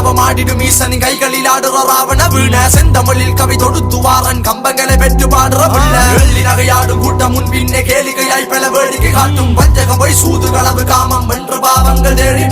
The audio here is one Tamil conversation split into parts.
தாண்டவமாடிடும் ஈசனின் கைகளில் ஆடுற ராவண வீண செந்தமிழில் கவி தொடுத்து வாரன் கம்பங்களை பெற்று பாடுற பிள்ள வெள்ளி நகையாடும் கூட்டம் முன் பின்னே கேளிக்கையாய் பல வேடிக்கை காட்டும் வஞ்சகம் போய் சூது களவு காமம் என்று பாவங்கள் தேடி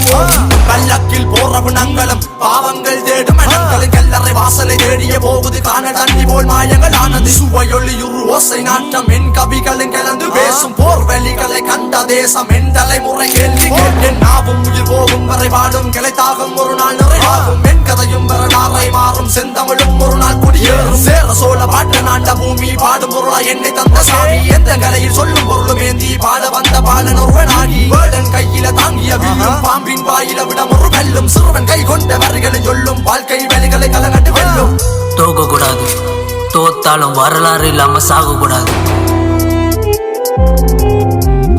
பல்லக்கில் போற நங்களும் பாவங்கள் தேடும் மனங்களின் கல்லறை வாசலை தேடிய போகுது காண தண்ணி போல் மாயங்கள் ஆனது சுவையொளியுரு ஓசை நாட்டம் என் கவிகளின் கலந்து பேசும் போர் வழிகளை கண்ட தேசம் என் தலைமுறை கேள்வி கேட்டேன் நாவும் உயிர் போகும் வரை பாடும் கிளைத்தாகும் ஒரு நாள் நிறைவாகும் என் கதையும் வரலாறை மாறும் செந்தமிழும் ஒரு நாள் குடியேறும் சேர சோழ பாட்ட நாண்ட பூமி பாடும் பொருளா என்னை தந்த சாமி எந்த கலையில் சொல்லும் பொருளும் ஏந்தி பாட வந்த பாலன் ஒருவனாகி வேடன் கையில தாங்கிய வில்லும் பாம்பின் வாயில விடம் ஒரு வெல்லும் சிறுவன் கை கொண்ட வரிகளை சொல்லும் வாழ்க்கை வழிகளை கலங்கட்டு வெல்லும் தோக்க கூடாது தோத்தாலும் வரலாறு இல்லாம சாக கூடாது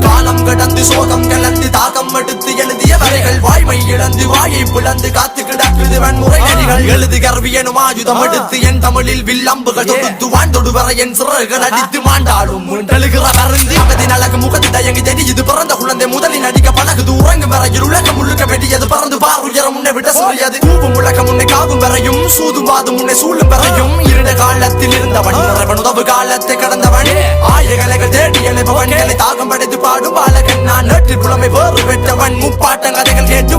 காலம் கடந்து சோகம் கலந்து தாகம் எடுத்து எழுதிய வரைகள் வாய்மை இழந்து வாயை புலந்து காத்து கிடக்குது வன்முறை நெறிகள் எழுது கருவி எனும் ஆயுதம் எடுத்து என் தமிழில் வில்லம்புகள் தொடுத்து வாழ்ந்தொடு வர என் சிறகுகள் அடித்து மாண்டாடும் எழுகிற வருந்து அவதின் அழகு முகத்து தயங்கி தெரியுது பிறந்த குழந்தை முதலில் அடிக்க பழகுது உறங்கும் வரையில் உலகம் முழுக்க வெட்டியது பறந்து பார் உயரம் முன்னை விட சொல்லியது கூவும் உலகம் முன்னை காவும் வரையும் சூதும் வாதும் முன்னை சூழும் வரையும் இருண்ட காலத்தில் இருந்தவன் இறைவன் உதவு காலத்தை கடந்தவன் ஆயகலைகள் தேடி எழுபவன்களை தாகம் படைத்து பாடும் பாலகன் நான் நேற்று புலமை வேறு பெற்றவன் முப்பாட்டம் கதைகள் கேட்டு